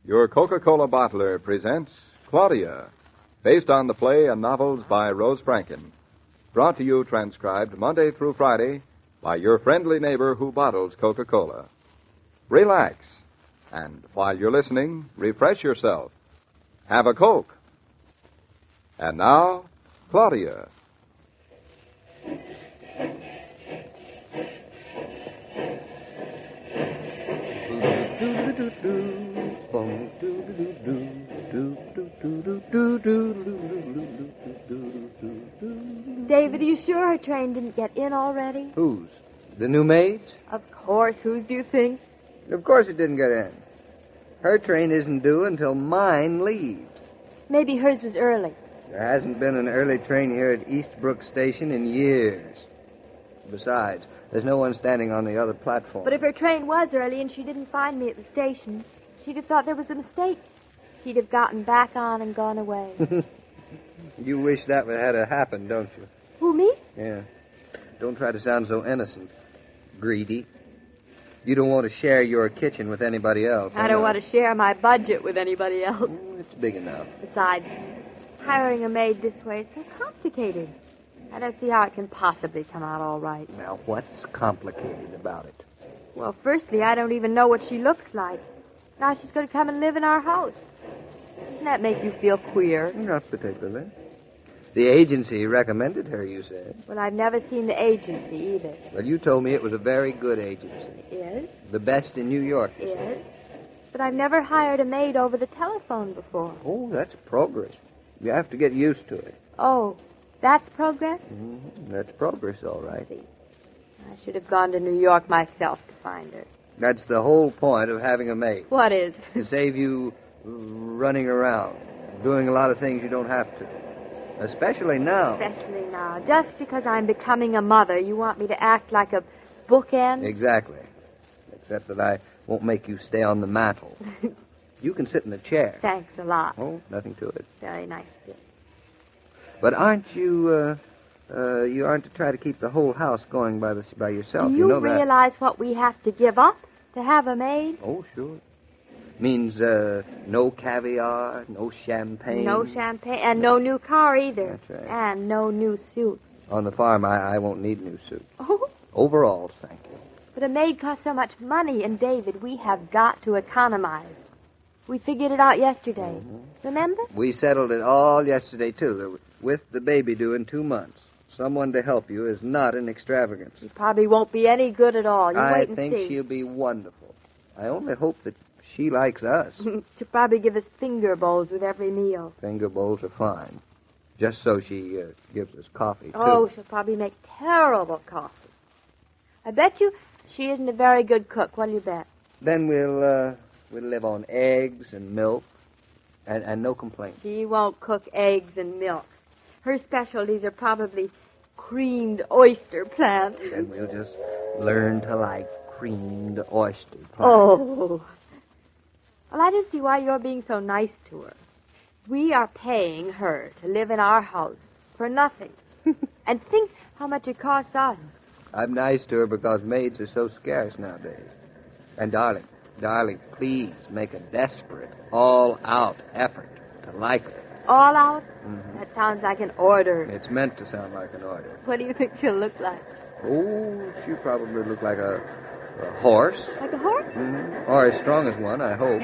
Your Coca-Cola bottler presents Claudia, based on the play and novels by Rose Franken. Brought to you, transcribed Monday through Friday, by your friendly neighbor who bottles Coca-Cola. Relax, and while you're listening, refresh yourself. Have a Coke. And now, Claudia. David, are you sure her train didn't get in already? Whose? The new Maid? Of course. Whose do you think? Of course it didn't get in. Her train isn't due until mine leaves. Maybe hers was early. There hasn't been an early train here at Eastbrook Station in years. Besides, there's no one standing on the other platform. But if her train was early and she didn't find me at the station, she'd have thought there was a mistake. She'd have gotten back on and gone away. You wish that had happened, don't you? Who, me? Yeah. Don't try to sound so innocent. Greedy. You don't want to share your kitchen with anybody else. I don't want to share my budget with anybody else. It's big enough. Besides, hiring a maid this way is so complicated. I don't see how it can possibly come out all right. Now, what's complicated about it? Well, firstly, I don't even know what she looks like. Now she's going to come and live in our house. Doesn't that make you feel queer? Not particularly. The agency recommended her, you said. Well, I've never seen the agency either. Well, you told me it was a very good agency. Is? The best in New York. Is. But I've never hired a maid over the telephone before. Oh, that's progress. You have to get used to it. Oh, that's progress? Mm-hmm. That's progress, all right. I should have gone to New York myself to find her. That's the whole point of having a maid. What is? To save you running around, doing a lot of things you don't have to. Especially now. Especially now. Just because I'm becoming a mother, you want me to act like a bookend? Exactly. Except that I won't make you stay on the mantel. You can sit in the chair. Thanks a lot. Oh, nothing to it. Very nice of you. But aren't you, you aren't to try to keep the whole house going by yourself. Do you know realize what we have to give up to have a maid? Oh, sure. Means no caviar, no champagne. No champagne, and no new car either. That's right. And no new suit. On the farm, I won't need new suit. Oh. Overalls, thank you. But a maid costs so much money, and David, we have got to economize. We figured it out yesterday. Mm-hmm. Remember? We settled it all yesterday, too. With the baby due in 2 months. Someone to help you is not an extravagance. She probably won't be any good at all. You wait and see. I think she'll be wonderful. I only hope that she likes us. She'll probably give us finger bowls with every meal. Finger bowls are fine. Just so she gives us coffee, too. Oh, she'll probably make terrible coffee. I bet you she isn't a very good cook. What'll you bet? Then we'll live on eggs and milk and no complaints. She won't cook eggs and milk. Her specialties are probably creamed oyster plant. Then we'll just learn to like creamed oyster plant. Oh. Well, I don't see why you're being so nice to her. We are paying her to live in our house for nothing. And think how much it costs us. I'm nice to her because maids are so scarce nowadays. And darling, please make a desperate, all-out effort to like her. All out? Mm-hmm. That sounds like an order. It's meant to sound like an order. What do you think she'll look like? Oh, she'll probably look like a horse. Like a horse? Mm-hmm. Or as strong as one, I hope.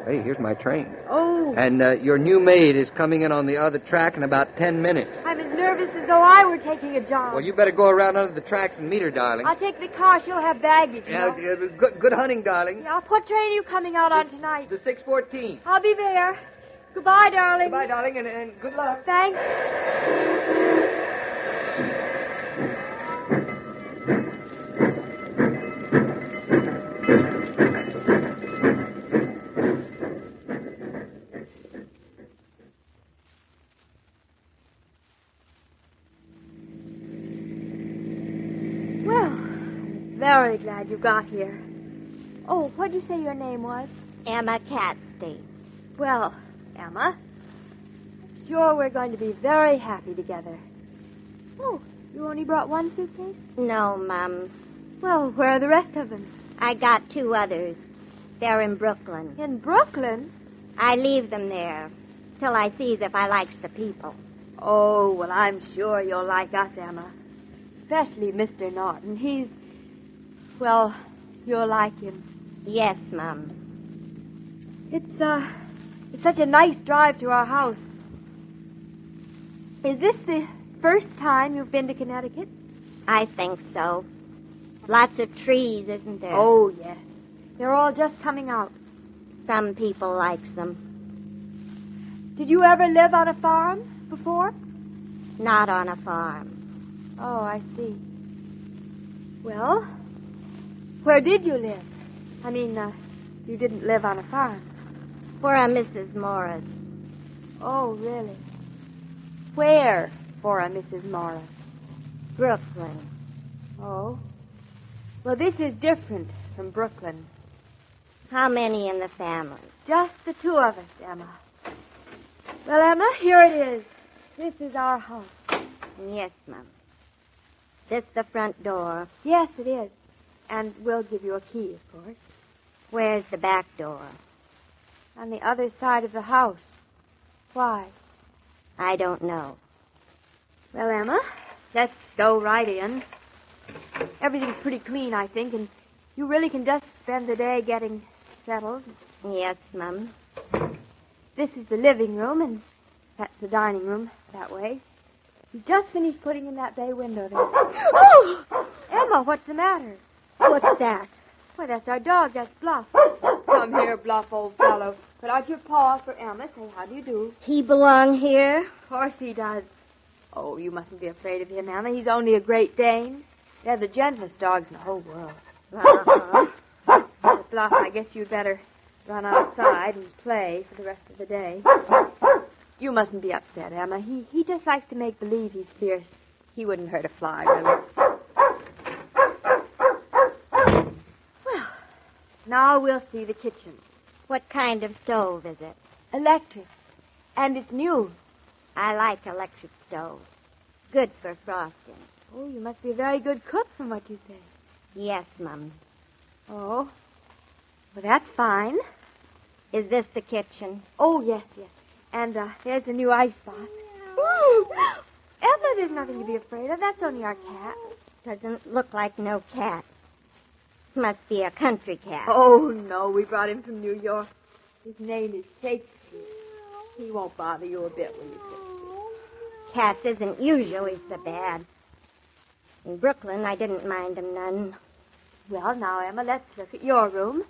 Hey, here's my train. Oh. And your new maid is coming in on the other track in about 10 minutes. I'm as nervous as though I were taking a job. Well, you better go around under the tracks and meet her, darling. I'll take the car. She'll have baggage. Good hunting, darling. Yeah, what train are you coming out on tonight? The 6:14. I'll be there. Goodbye, darling. Goodbye, darling, and good luck. Thanks. Very glad you got here. Oh, what'd you say your name was? Emma Catstein. Well, Emma, I'm sure we're going to be very happy together. Oh, you only brought one suitcase? No, Mum. Well, where are the rest of them? I got 2 others. They're in Brooklyn. In Brooklyn? I leave them there till I sees if I likes the people. Oh, well, I'm sure you'll like us, Emma. Especially Mr. Naughton. Well, you'll like him. Yes, Mum. It's such a nice drive to our house. Is this the first time you've been to Connecticut? I think so. Lots of trees, isn't there? Oh, yes. They're all just coming out. Some people likes them. Did you ever live on a farm before? Not on a farm. Oh, I see. Well, where did you live? I mean, you didn't live on a farm. For a Mrs. Morris. Oh, really? Where for a Mrs. Morris? Brooklyn. Oh. Well, this is different from Brooklyn. How many in the family? Just the two of us, Emma. Well, Emma, here it is. This is our house. Yes, Mum. This the front door. Yes, it is. And we'll give you a key, of course. Where's the back door? On the other side of the house. Why? I don't know. Well, Emma, let's go right in. Everything's pretty clean, I think, and you really can just spend the day getting settled. Yes, Mum. This is the living room, and that's the dining room that way. You just finished putting in that bay window there. Oh! Emma, what's the matter? What's that? Why, that's our dog. That's Bluff. Come here, Bluff, old fellow. Put out your paw for Emma. Say, how do you do? He belong here? Of course he does. Oh, you mustn't be afraid of him, Emma. He's only a Great Dane. They're the gentlest dogs in the whole world. Uh-huh. Bluff, I guess you'd better run outside and play for the rest of the day. You mustn't be upset, Emma. He just likes to make believe he's fierce. He wouldn't hurt a fly, really. Well, now we'll see the kitchen. What kind of stove is it? Electric. And it's new. I like electric stoves. Good for frosting. Oh, you must be a very good cook from what you say. Yes, Mum. Oh. Well, that's fine. Is this the kitchen? Oh, yes. And there's the new icebox. Ooh! Emma, there's nothing to be afraid of. That's only our cat. Doesn't look like no cat. Must be a country cat. Oh, no. We brought him from New York. His name is Shakespeare. He won't bother you a bit, will you, Shakespeare? Cats isn't usually so bad. In Brooklyn, I didn't mind them none. Well, now, Emma, let's look at your room.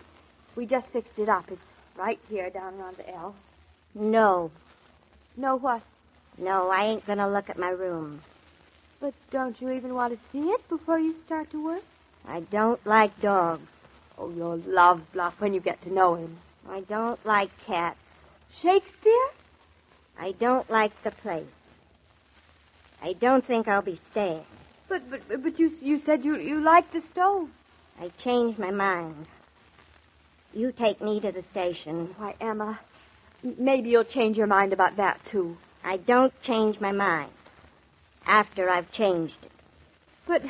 We just fixed it up. It's right here down around the L. No. No what? No, I ain't gonna look at my room. But don't you even want to see it before you start to work? I don't like dogs. Oh, you'll love Bluff when you get to know him. I don't like cats. Shakespeare? I don't like the place. I don't think I'll be staying. But you said you liked the stove. I changed my mind. You take me to the station. Why, Emma, maybe you'll change your mind about that, too. I don't change my mind after I've changed it. But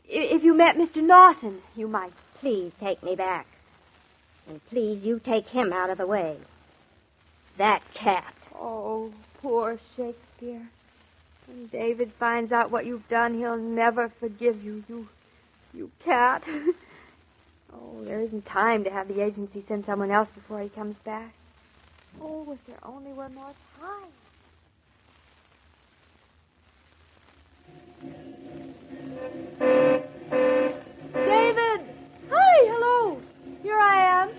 if you met Mr. Naughton, you might. Please take me back. And please, you take him out of the way. That cat. Oh, poor Shakespeare. When David finds out what you've done, he'll never forgive you. You cat. Oh, there isn't time to have the agency send someone else before he comes back. Oh, if there only were more time. David! Hi, hello. Here I am.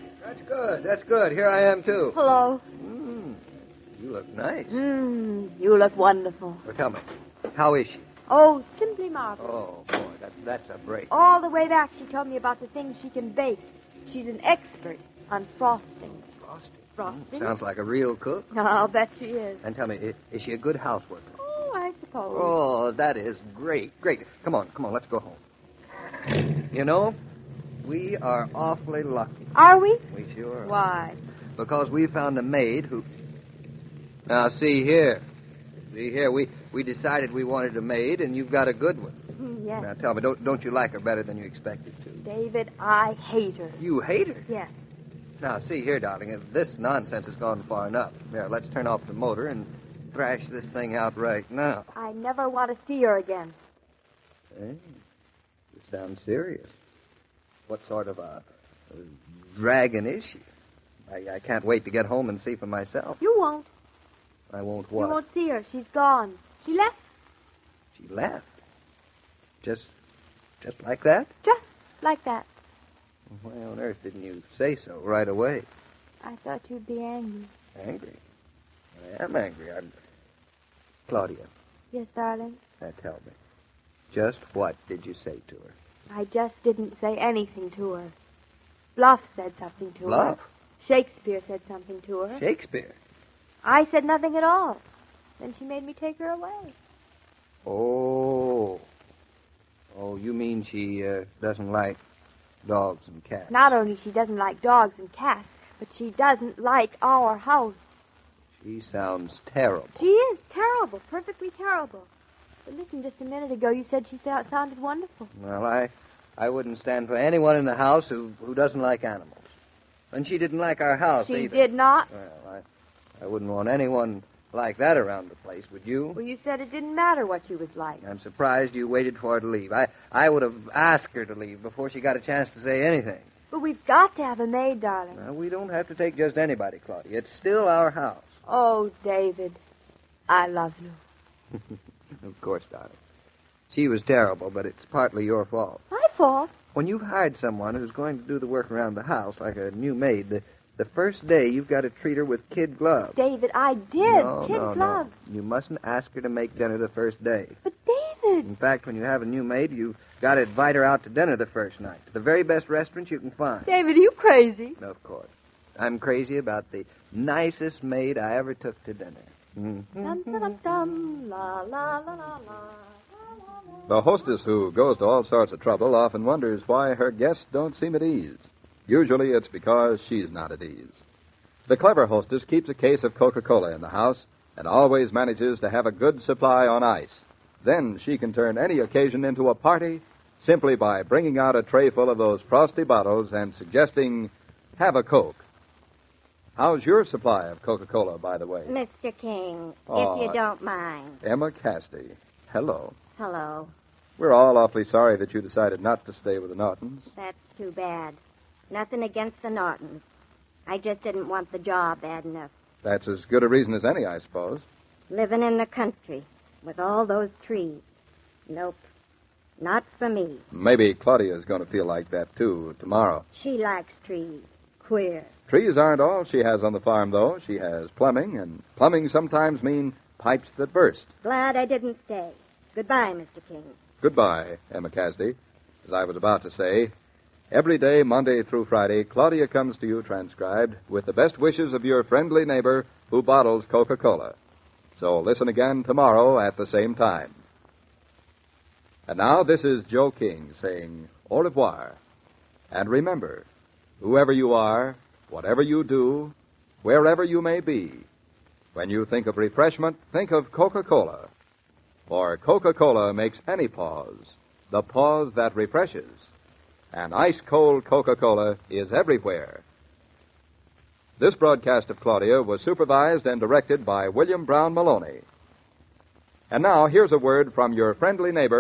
That's good. Here I am, too. Hello. You look nice. You look wonderful. Well, tell me, how is she? Oh, simply marvelous. Oh, boy, that's a break. All the way back, she told me about the things she can bake. She's an expert on frosting. Frosting? Sounds like a real cook. I'll bet she is. And tell me, is she a good houseworker? Oh, I suppose. Oh, that is great. Come on, let's go home. You know, we are awfully lucky. Are we? We sure are. Why? Because we found a maid who... Now, see here, we decided we wanted a maid, and you've got a good one. Yes. Now, tell me, don't you like her better than you expected to? David, I hate her. You hate her? Yes. Now, see here, darling, this nonsense has gone far enough. Here, let's turn off the motor and thrash this thing out right now. I never want to see her again. Hey, you sound serious. What sort of a dragon is she? I can't wait to get home and see for myself. You won't. I won't what? You won't see her. She's gone. She left. She left? Just like that? Just like that. Why on earth didn't you say so right away? I thought you'd be angry. Angry? I am angry. Claudia. Yes, darling? Now tell me. Just what did you say to her? I just didn't say anything to her. Bluff said something to her. Bluff? Shakespeare said something to her. Shakespeare? I said nothing at all. Then she made me take her away. Oh, you mean she doesn't like dogs and cats? Not only she doesn't like dogs and cats, but she doesn't like our house. She sounds terrible. She is terrible, perfectly terrible. But listen, just a minute ago you said she sounded wonderful. Well, I wouldn't stand for anyone in the house who doesn't like animals. And she didn't like our house She either. did not? Well, I wouldn't want anyone like that around the place, would you? Well, you said it didn't matter what she was like. I'm surprised you waited for her to leave. I would have asked her to leave before she got a chance to say anything. But we've got to have a maid, darling. Now, we don't have to take just anybody, Claudia. It's still our house. Oh, David, I love you. Of course, darling. She was terrible, but it's partly your fault. My fault? When you've hired someone who's going to do the work around the house, like a new maid, the first day you've got to treat her with kid gloves. David, I did. Kid gloves. No. You mustn't ask her to make dinner the first day. But, David... In fact, when you have a new maid, you've got to invite her out to dinner the first night. The very best restaurant you can find. David, are you crazy? Of course. I'm crazy about the nicest maid I ever took to dinner. Mm-hmm. Dum, dum, dum, la, la, la, la, la. The hostess who goes to all sorts of trouble often wonders why her guests don't seem at ease. Usually it's because she's not at ease. The clever hostess keeps a case of Coca-Cola in the house and always manages to have a good supply on ice. Then she can turn any occasion into a party simply by bringing out a tray full of those frosty bottles and suggesting, "Have a Coke." How's your supply of Coca-Cola, by the way? Mr. King, Oh, if you don't mind. Emma Cassidy. Hello. Hello. We're all awfully sorry that you decided not to stay with the Naughtons. That's too bad. Nothing against the Naughtons. I just didn't want the job bad enough. That's as good a reason as any, I suppose. Living in the country with all those trees. Nope. Not for me. Maybe Claudia's going to feel like that, too, tomorrow. She likes trees. Queer. Trees aren't all she has on the farm, though. She has plumbing, and plumbing sometimes mean pipes that burst. Glad I didn't stay. Goodbye, Mr. King. Goodbye, Emma Cassidy. As I was about to say, every day, Monday through Friday, Claudia comes to you transcribed with the best wishes of your friendly neighbor who bottles Coca-Cola. So listen again tomorrow at the same time. And now, this is Joe King saying au revoir. And remember, whoever you are, whatever you do, wherever you may be, when you think of refreshment, think of Coca-Cola. For Coca-Cola makes any pause the pause that refreshes. And ice-cold Coca-Cola is everywhere. This broadcast of Claudia was supervised and directed by William Brown Meloney. And now, here's a word from your friendly neighbor